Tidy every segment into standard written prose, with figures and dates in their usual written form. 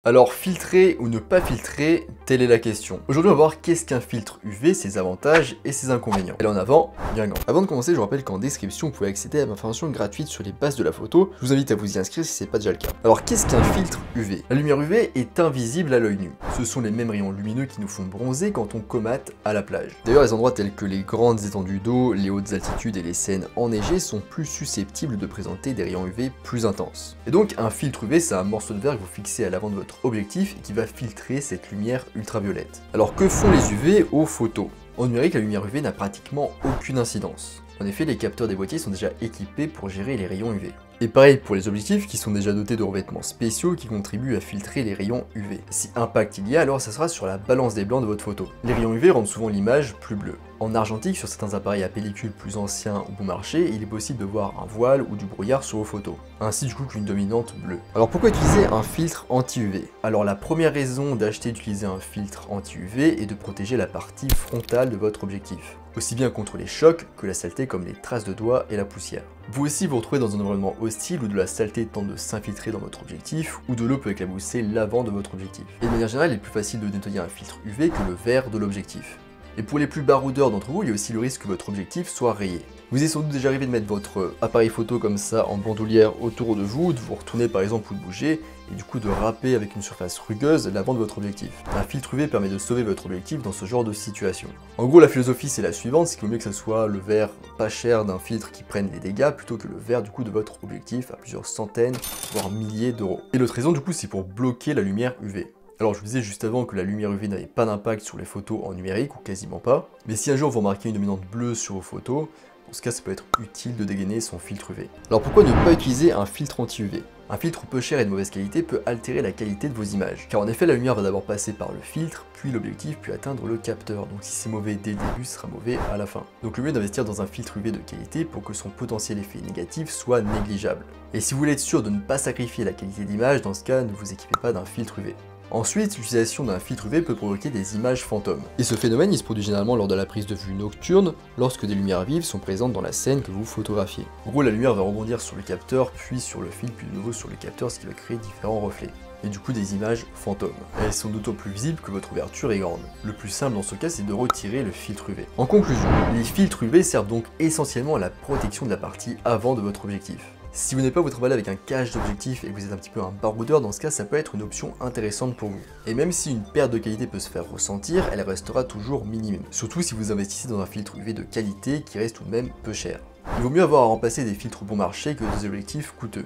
Alors filtrer ou ne pas filtrer, telle est la question. Aujourd'hui on va voir qu'est-ce qu'un filtre UV, ses avantages et ses inconvénients. Et là en avant, bien grand. Avant de commencer, je vous rappelle qu'en description vous pouvez accéder à ma formation gratuite sur les bases de la photo. Je vous invite à vous y inscrire si c'est pas déjà le cas. Alors qu'est-ce qu'un filtre UV? La lumière UV est invisible à l'œil nu. Ce sont les mêmes rayons lumineux qui nous font bronzer quand on comate à la plage. D'ailleurs les endroits tels que les grandes étendues d'eau, les hautes altitudes et les scènes enneigées sont plus susceptibles de présenter des rayons UV plus intenses. Et donc un filtre UV c'est un morceau de verre que vous fixez à l'avant de votre objectif et qui va filtrer cette lumière ultraviolette. Alors que font les UV aux photos? En numérique, la lumière UV n'a pratiquement aucune incidence. En effet, les capteurs des boîtiers sont déjà équipés pour gérer les rayons UV. Et pareil pour les objectifs qui sont déjà dotés de revêtements spéciaux qui contribuent à filtrer les rayons UV. Si impact il y a, alors ça sera sur la balance des blancs de votre photo. Les rayons UV rendent souvent l'image plus bleue. En argentique, sur certains appareils à pellicule plus anciens ou bon marché, il est possible de voir un voile ou du brouillard sur vos photos, ainsi du coup qu'une dominante bleue. Alors pourquoi utiliser un filtre anti-UV? Alors la première raison d'acheter et d'utiliser un filtre anti-UV est de protéger la partie frontale de votre objectif, aussi bien contre les chocs que la saleté comme les traces de doigts et la poussière. Vous aussi vous retrouvez dans un environnement hostile où de la saleté tente de s'infiltrer dans votre objectif ou de l'eau peut éclabousser l'avant de votre objectif. Et de manière générale, il est plus facile de nettoyer un filtre UV que le verre de l'objectif. Et pour les plus baroudeurs d'entre vous, il y a aussi le risque que votre objectif soit rayé. Vous est sans doute déjà arrivé de mettre votre appareil photo comme ça en bandoulière autour de vous, de vous retourner par exemple ou de bouger, et du coup de râper avec une surface rugueuse l'avant de votre objectif. Un filtre UV permet de sauver votre objectif dans ce genre de situation. En gros, la philosophie c'est la suivante, c'est qu'il vaut mieux que ce soit le verre pas cher d'un filtre qui prenne les dégâts plutôt que le verre du coup de votre objectif à plusieurs centaines, voire milliers d'euros. Et l'autre raison du coup c'est pour bloquer la lumière UV. Alors je vous disais juste avant que la lumière UV n'avait pas d'impact sur les photos en numérique, ou quasiment pas, mais si un jour vous remarquez une dominante bleue sur vos photos, dans ce cas ça peut être utile de dégainer son filtre UV. Alors pourquoi ne pas utiliser un filtre anti-UV? Un filtre peu cher et de mauvaise qualité peut altérer la qualité de vos images, car en effet la lumière va d'abord passer par le filtre, puis l'objectif, puis atteindre le capteur, donc si c'est mauvais dès le début, ce sera mauvais à la fin. Donc le mieux est d'investir dans un filtre UV de qualité pour que son potentiel effet négatif soit négligeable. Et si vous voulez être sûr de ne pas sacrifier la qualité d'image, dans ce cas ne vous équipez pas d'un filtre UV. Ensuite, l'utilisation d'un filtre UV peut provoquer des images fantômes. Et ce phénomène, il se produit généralement lors de la prise de vue nocturne, lorsque des lumières vives sont présentes dans la scène que vous photographiez. En gros, la lumière va rebondir sur le capteur, puis sur le fil, puis de nouveau sur le capteur, ce qui va créer différents reflets. Et du coup des images fantômes. Elles sont d'autant plus visibles que votre ouverture est grande. Le plus simple dans ce cas, c'est de retirer le filtre UV. En conclusion, les filtres UV servent donc essentiellement à la protection de la partie avant de votre objectif. Si vous n'avez pas votre balai avec un cache d'objectif et que vous êtes un petit peu un baroudeur, dans ce cas ça peut être une option intéressante pour vous. Et même si une perte de qualité peut se faire ressentir, elle restera toujours minime. Surtout si vous investissez dans un filtre UV de qualité qui reste tout de même peu cher. Il vaut mieux avoir à remplacer des filtres bon marché que des objectifs coûteux.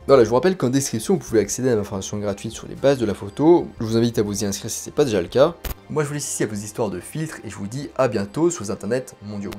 Voilà, je vous rappelle qu'en description vous pouvez accéder à ma formation gratuite sur les bases de la photo. Je vous invite à vous y inscrire si c'est pas déjà le cas. Moi je vous laisse ici à vos histoires de filtres et je vous dis à bientôt sur les internets mondiaux.